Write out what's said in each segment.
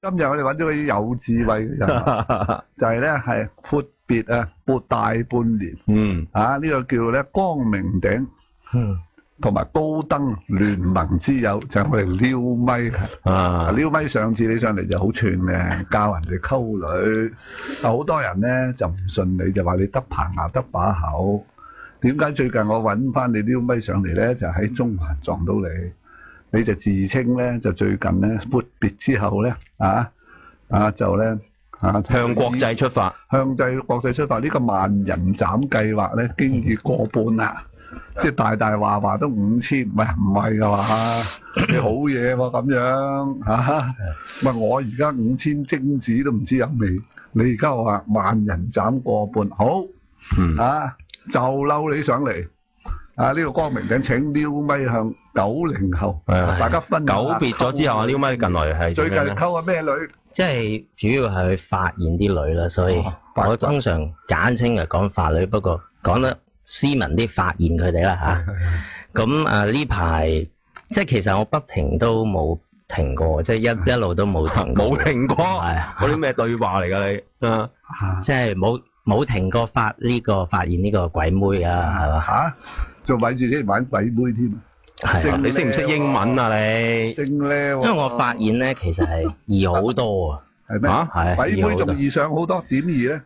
今日我哋揾咗個有智慧嘅人，就係咧係闊別啊，撥大半年。呢個叫咧光明頂，同埋高登聯盟之友，就係我哋撩咪。撩咪上次你上嚟就好串嘅，教人哋溝女。好多人咧就唔信你，就話你得棚牙得把口。點解最近我揾翻你撩咪上嚟咧？就喺中環撞到你。你就自稱咧，就最近咧闊別之後咧，就咧向國際出發，向國際出發呢個萬人斬計劃咧，經已過半啦，即係大話都5000，唔係㗎嘛？你好嘢喎咁樣嚇，我而家5000精子都唔知有未？你而家話萬人斬過半，好就嬲你上嚟。呢個光明頂請撩咪向90後，大家分久別咗之後，撩咪近來係最近溝個咩女？即係主要係去發現啲女啦，所以我通常簡稱係講發女，不過講得斯文啲，發現佢哋啦嚇。咁呢排即係其實我不停都冇停過，即係一路都冇停過。冇停過，嗰啲咩對話嚟㗎你？即係冇停過發現呢個鬼妹啊，係嘛？仲咪住先玩鬼妹添，你識唔識英文啊你？識咧，因為我發現咧，其實係易好多啊。係咩？係鬼妹仲易上好多，點易咧？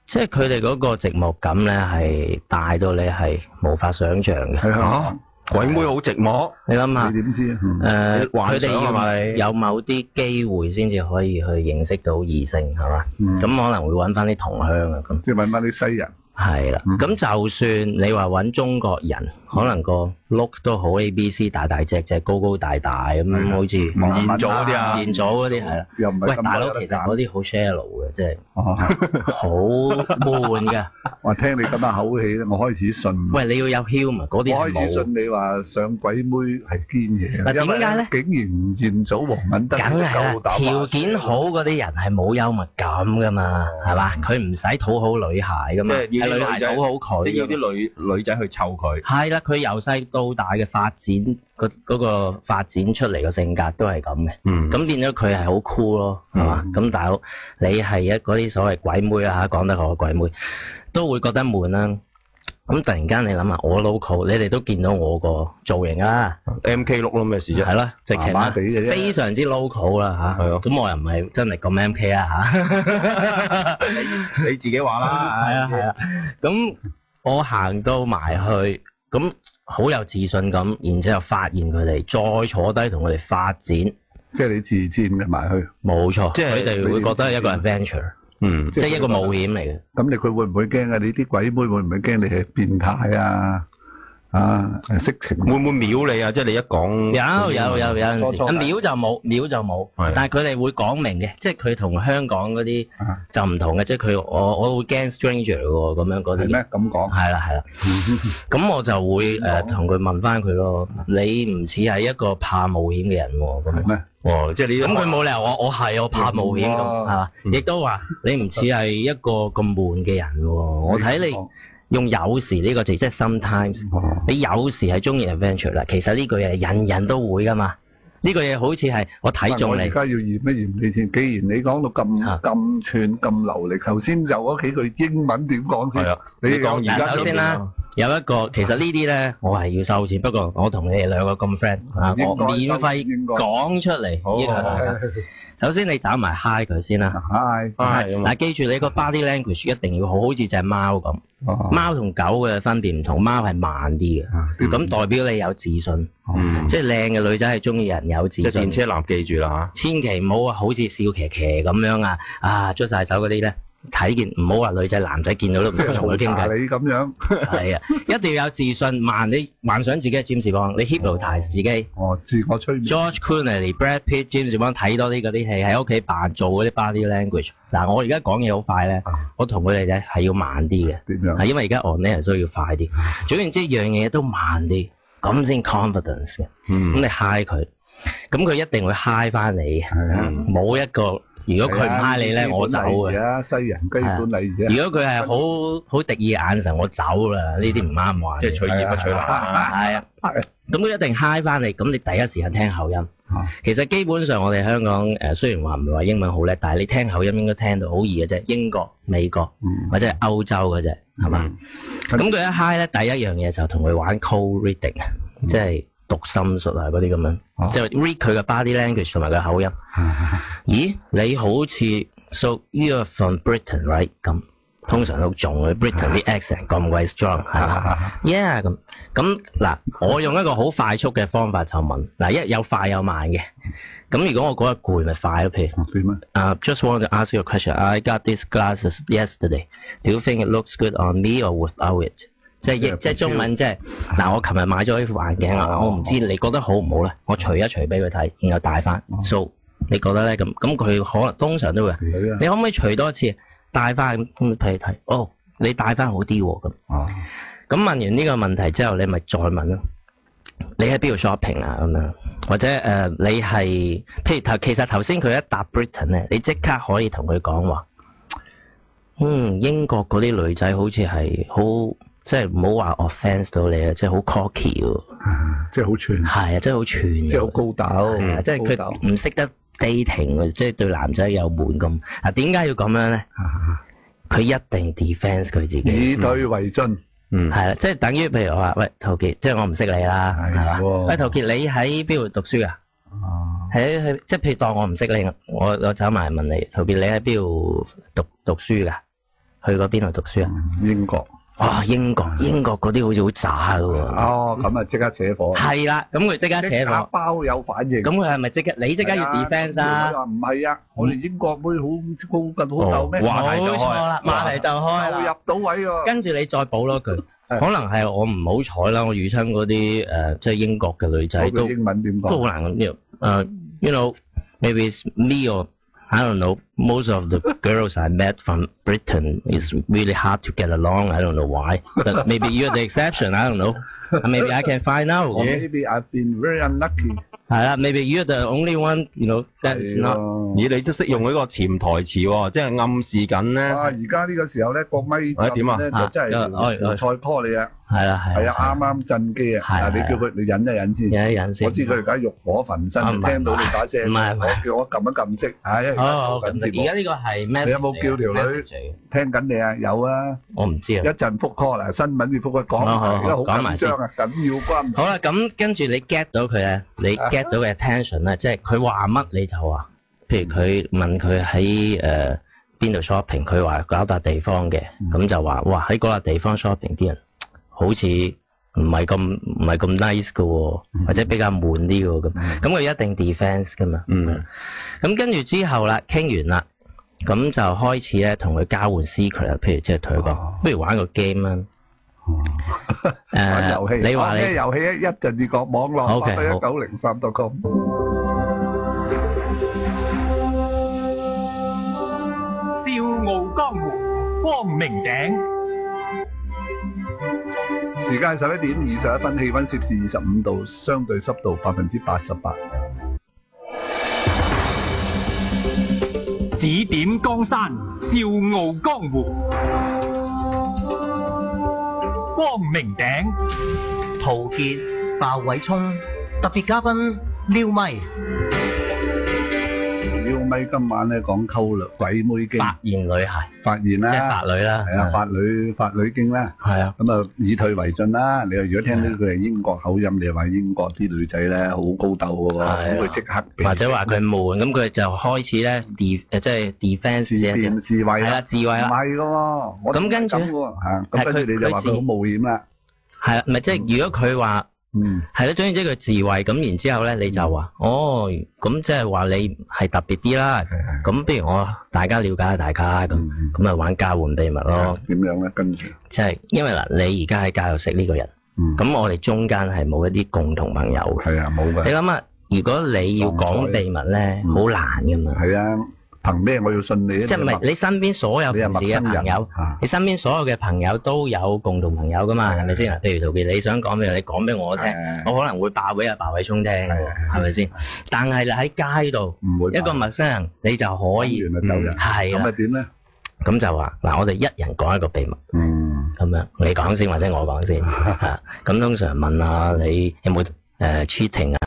即係佢哋嗰個寂寞感咧，係大到你係無法想像嘅。鬼妹好寂寞，你諗下？你點知佢哋要有某啲機會先至可以去認識到異性，係嘛？咁可能會揾翻啲同鄉啊，咁。即係揾翻啲西人。係啦，咁就算你話揾中國人，可能個 look 都好 ABC 大隻，高高大咁，好似吳彥祖嗰啲啊，吳彥祖嗰啲係啦。喂，大佬其實嗰啲好 shallow 嘅，即係好悶嘅。我聽你咁嘅口氣咧，我開始信。喂，你要有 humour，嗰啲係冇。我開始信你話上鬼妹係堅嘢。嗱，點解咧？竟然吳彥祖、黃敏德梗係啦，條件好嗰啲人係冇幽默感噶嘛，係嘛？佢唔使討好女孩噶嘛。女孩討好佢，即係要啲女仔去湊佢。係啦，佢由細到大嘅發展，嗰個發展出嚟嘅性格都係咁嘅。咁變咗佢係好 cool 咯，係嘛？咁大佬，你係嗰啲所謂鬼妹啊嚇，講得好鬼妹，都會覺得悶啦。咁突然間你諗下，我 local， 你哋都見到我個造型啦，MK 碌咯，咩事啫？係啦，直情啦，非常之 local 啦嚇。咁我又唔係真係咁 MK 啊嚇。你自己話啦。係啊。咁我行到埋去，咁好有自信咁，然之後發現佢哋，再坐低同佢哋發展。即係你自薦嘅埋去。冇錯，即係佢哋會覺得係一個 adventure。即係一個冒險嚟嘅。咁佢會唔會驚啊？你啲鬼妹會唔會驚你係變態啊？色情會唔會秒你啊？即係你一講有陣時，秒就冇，但係佢哋會講明嘅，即係佢同香港嗰啲就唔同嘅，即係我會驚 stranger 喎，咁樣嗰啲。係咩？咁講。係啦。咁我就會同佢問翻佢咯，你唔似係一個怕冒險嘅人喎，咁係咩？即係你咁佢冇理由我怕冒險咁係嘛？亦都話你唔似係一個咁悶嘅人喎，我睇你。用有時呢個字，即係 sometimes，你有時係中意 adventure 啦。其實呢句嘢人人都會噶嘛。呢個嘢好似係我睇中你。而家要驗一驗你先。既然你講到咁串咁流利，頭先有嗰幾句英文點講先？你講而家首先啦，有一個其實呢啲咧，我係要收錢，不過我同你哋兩個咁 friend 我免費講出嚟。首先你找埋 hi 佢先啦 ，hi，嗱記住你個 body language 一定要好似隻貓咁，貓同狗嘅分別唔同，貓係慢啲嘅，咁代表你有自信，即係靚嘅女仔係中意人有自信。即係電車男記住啦嚇，千祈唔好好似笑騎騎咁樣捽晒手嗰啲咧。睇見唔好話女仔男仔見到都唔同佢傾偈。你咁樣係啊，一定要有自信。你幻想自己係 James Bond，你 hypnotize 自己。自我催眠。George Clooney、Brad Pitt、James Bond 睇多啲嗰啲戲，喺屋企扮做嗰啲 body language。嗱，我而家講嘢好快咧，我同佢哋咧係要慢啲嘅。點樣？係因為而家 on air 需要快啲。總言之，樣嘢都慢啲，咁先 confidence 嘅。咁你 high 佢，咁佢一定會 high 翻你。冇一個如果佢唔嗨你咧，我走嘅。西人基本禮儀。如果佢係好敵意嘅眼神，我走啦。呢啲唔啱玩。即係隨意不取鬧。係啊。咁佢一定嗨翻你，咁你第一時間聽口音。其實基本上我哋香港雖然話唔係話英文好叻，但係你聽口音應該聽到好易嘅啫。英國、美國或者係歐洲嘅啫，係嘛？咁佢一嗨咧，第一樣嘢就同佢玩 cold reading，即係讀心術啊嗰啲咁樣，即係 read 佢嘅 body language 同埋佢口音。咦，你好似 so you're from Britain right？ 咁通常都重嘅 Britain 啲 accent 咁鬼 strong 係嘛 ？Yeah 咁嗱，我用一個好快速嘅方法就問嗱，一有快有慢嘅。咁如果我嗰日攰咪快咯，譬如just want to ask you a question. I got these glasses yesterday. Do you think it looks good on me or without it？ 即係中文即係嗱，我琴日買咗呢副眼鏡啊，我唔知你覺得好唔好咧？我除一除俾佢睇，然後戴翻。So 你覺得咧？咁佢可能通常都會，你可唔可以除多一次戴翻咁俾佢睇？哦，你戴翻好啲喎咁。咁問完呢個問題之後，你咪再問咯。你喺邊度 shopping 啊？咁樣或者你係譬如其實頭先佢一答 Britain 咧，你即刻可以同佢講話，英國嗰啲女仔好似係好即係唔好話 offence 到你啊，即係好 cocky 喎，即係好串。係啊，即係好串，即係好高斗。即係佢唔識得 dating， 即係對男仔有門咁。點解要咁樣咧？佢一定 defence 佢自己，以退為進。係啦，即係等於譬如我話喂陶傑，即係我唔識你啦，係嘛？喂陶傑，你喺邊度讀書啊？喺即係譬如當我唔識你，我走埋問你，陶傑你喺邊度讀書噶？去過邊度讀書啊？英國。英國嗰啲好似好渣噶喎。咁啊即刻扯火。係啦，咁佢即刻扯火。包有反應。咁佢係咪你即刻要 defence 啊？佢話唔係啊，我哋英國妹好高近好鬥咩？話題就開啦，話題就開啦。入到位喎。跟住你再補多句，可能係我唔好彩啦，我遇親嗰啲即係英國嘅女仔都英文點講？都好難you know maybe it's me or I don't know. Most of the girls I met from Britain is really hard to get along. I don't know why. But maybe you're the exception. I don't know. Maybe I can find out. Or maybe I've been very unlucky. 係啦 ，maybe you're the only one. You know that's not. 咦，你都識用呢個潛台詞喎，即係暗示緊咧。而家呢個時候咧，個咪點啊？就真係菜拖你啊！係啦，啱啱震機啊！你叫佢你忍一忍先。忍一忍先。我知佢而家欲火焚身，聽到你把聲。唔係，我叫我撳一撳熄。好，而家呢個係咩？你有冇叫條女聽緊你啊？有啊。我唔知啊。一陣復 call 嗱，新聞要復佢講，而家好緊張啊，緊要關。好啦，咁跟住你 get 到佢咧，你 get 到嘅 attention 咧，即係佢話乜你就話。譬如佢問佢喺邊度 shopping， 佢話搞笪地方嘅，咁就話哇喺嗰笪地方 shopping 啲人好似唔係咁 nice 噶喎，或者比較悶啲喎咁佢一定 defence 噶嘛。咁跟住之後啦，傾完啦，咁就開始咧同佢交換 secret 啦。譬如即係同佢講，不如玩個 game 啊。遊戲，你話你遊戲一陣至講網絡1903.com。笑傲江湖，光明頂。時間11點21分，氣溫攝氏25度，相對濕度88%。指點江山，笑傲江湖。光明頂，陶傑、鮑偉聰，特別嘉賓撩咪。撩咪今晚咧講溝女鬼妹經，發現女孩，發現啦，即係法女啦，係啊，法女經啦，係啊，咁啊以退為進啦。你話如果聽到佢係英國口音，你話英國啲女仔咧好高竇嘅喎，咁佢即刻或者話佢悶，咁佢就開始咧即係 defence 啫，自衛係啦，自衛啦，唔係嘅喎，咁跟住咁跟住你就話佢好冒險啦，係啦，咪即係如果佢話。係咯，總之即係佢自衛咁，然之後咧你就話咁即係話你係特別啲啦。咁不如大家了解下大家咁咪玩交換秘密咯。點樣咧？跟住即係因為嗱，你而家喺街度識呢個人，咁我哋中間係冇一啲共同朋友嘅。係啊，冇嘅。你諗下，如果你要講秘密咧，好難噶嘛。係啊，憑咩我要信你？即係唔係你身邊所有平時嘅朋友，你身邊所有嘅朋友都有共同朋友噶嘛？係咪先？譬如陶傑，你想講咩？你講俾我聽，我可能會爆俾阿白偉聰聽，係咪先？但係你喺街度，一個陌生人，你就可以走人，係咁咪點咧？咁就話嗱，我哋一人講一個秘密，咁樣你講先或者我講先嚇。咁通常問下你有冇cheating 啊？